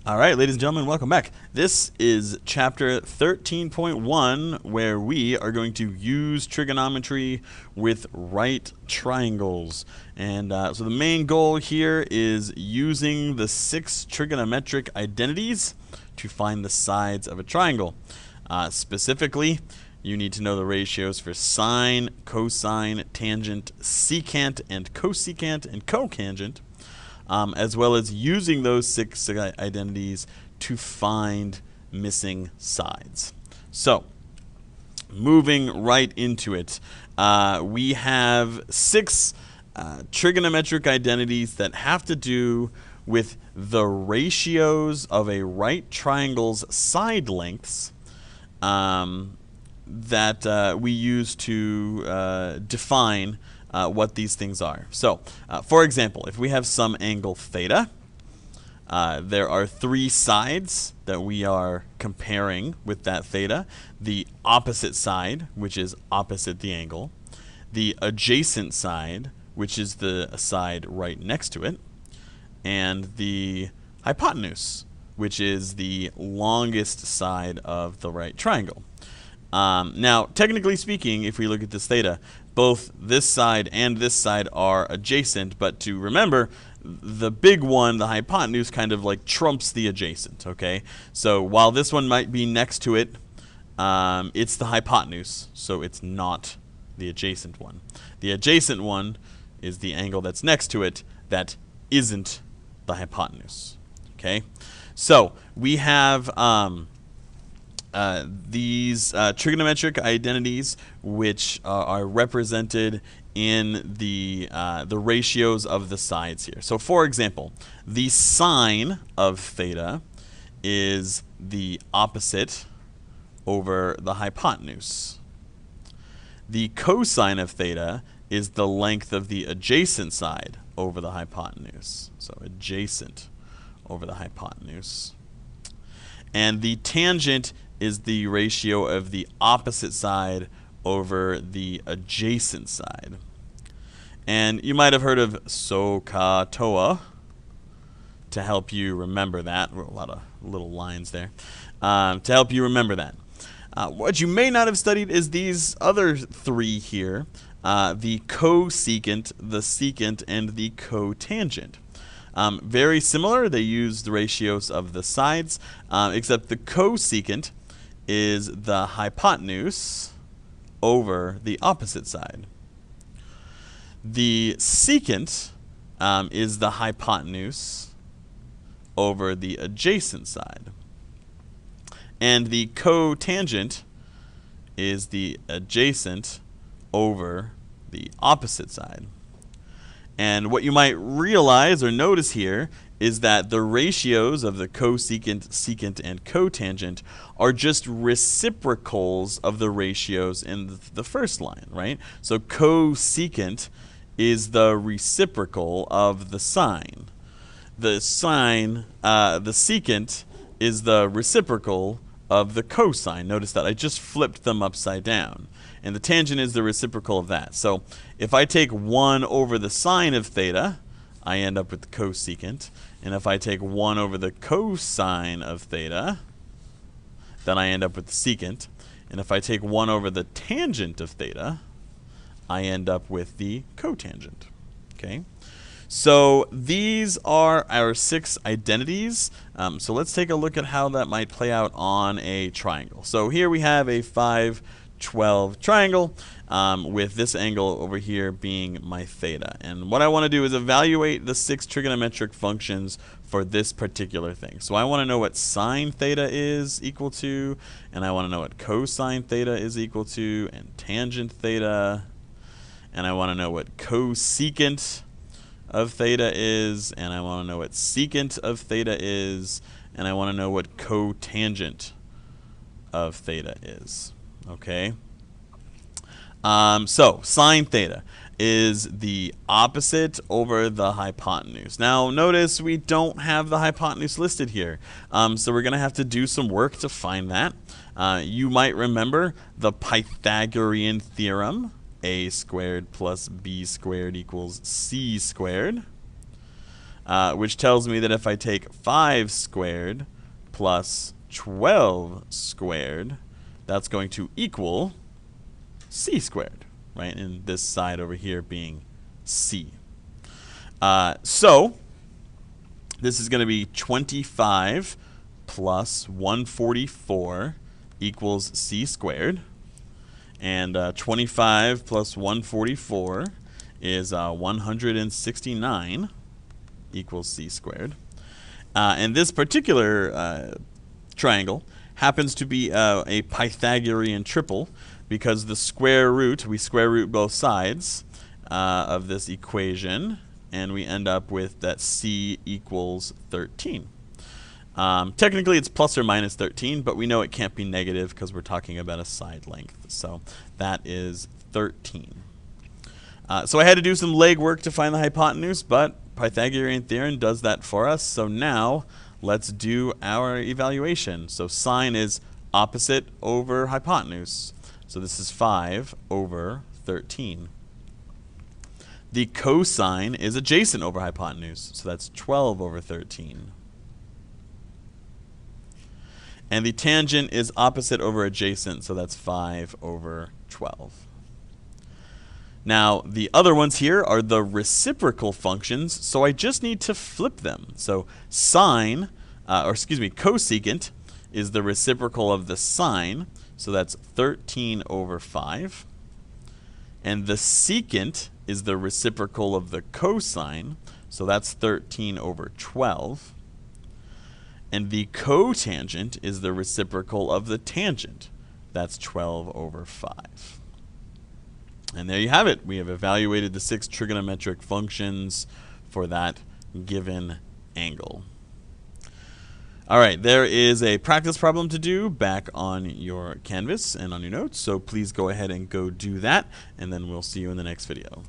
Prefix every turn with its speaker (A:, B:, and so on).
A: All right, ladies and gentlemen, welcome back. This is chapter 13.1, where we are going to use trigonometry with right triangles. And so the main goal here is using the 6 trigonometric identities to find the sides of a triangle. Specifically, you need to know the ratios for sine, cosine, tangent, secant, and cosecant, and cotangent. As well as using those 6 identities to find missing sides. So, moving right into it, we have 6 trigonometric identities that have to do with the ratios of a right triangle's side lengths that we use to define what these things are. So, for example, if we have some angle theta, there are 3 sides that we are comparing with that theta. The opposite side, which is opposite the angle. The adjacent side, which is the side right next to it. And the hypotenuse, which is the longest side of the right triangle. Now, technically speaking, if we look at this theta, both this side and this side are adjacent, but to remember, the big one, the hypotenuse, kind of like trumps the adjacent, okay? So while this one might be next to it, it's the hypotenuse, so it's not the adjacent one. The adjacent one is the angle that's next to it that isn't the hypotenuse, okay? So we have these trigonometric identities, which are represented in the ratios of the sides here. So, for example, the sine of theta is the opposite over the hypotenuse. The cosine of theta is the length of the adjacent side over the hypotenuse. So, adjacent over the hypotenuse. And the tangent is the ratio of the opposite side over the adjacent side. And you might have heard of SOHCAHTOA to help you remember that. A lot of little lines there. To help you remember that. What you may not have studied is these other 3 here. The cosecant, the secant, and the cotangent. Very similar. They use the ratios of the sides, except the cosecant is the hypotenuse over the opposite side. The secant is the hypotenuse over the adjacent side. And the cotangent is the adjacent over the opposite side. And what you might realize or notice here is that the ratios of the cosecant, secant, and cotangent are just reciprocals of the ratios in the first line, right? So cosecant is the reciprocal of the sine. The secant is the reciprocal of the cosine. Notice that I just flipped them upside down. And the tangent is the reciprocal of that. So if I take 1 over the sine of theta, I end up with the cosecant. And if I take 1 over the cosine of theta, then I end up with the secant. And if I take 1 over the tangent of theta, I end up with the cotangent. Okay? So these are our 6 identities. So let's take a look at how that might play out on a triangle. So here we have a 5-12 triangle with this angle over here being my theta. And what I want to do is evaluate the 6 trigonometric functions for this particular thing. So I want to know what sine theta is equal to, and I want to know what cosine theta is equal to, and tangent theta, and I want to know what cosecant of theta is, and I want to know what secant of theta is, and I want to know what cotangent of theta is. Okay? So, sine theta is the opposite over the hypotenuse. Now, notice we don't have the hypotenuse listed here. So we're going to have to do some work to find that. You might remember the Pythagorean theorem. A squared plus B squared equals C squared. which tells me that if I take 5 squared plus 12 squared, that's going to equal c squared, right? And this side over here being c. So this is going to be 25 plus 144 equals c squared. And 25 plus 144 is 169 equals c squared. And this particular triangle happens to be a Pythagorean triple because the square root, we square root both sides of this equation, and we end up with that c equals 13. Technically it's plus or minus 13, but we know it can't be negative because we're talking about a side length. So that is 13. So I had to do some legwork to find the hypotenuse, but Pythagorean theorem does that for us. So now let's do our evaluation. So sine is opposite over hypotenuse. So this is 5 over 13. The cosine is adjacent over hypotenuse. So that's 12 over 13. And the tangent is opposite over adjacent, so that's 5 over 12. Now, the other ones here are the reciprocal functions, so I just need to flip them. So cosecant is the reciprocal of the sine, so that's 13 over 5. And the secant is the reciprocal of the cosine, so that's 13 over 12. And the cotangent is the reciprocal of the tangent. That's 12 over 5. And there you have it. We have evaluated the 6 trigonometric functions for that given angle. All right, there is a practice problem to do back on your Canvas and on your notes, so please go ahead and go do that, and then we'll see you in the next video.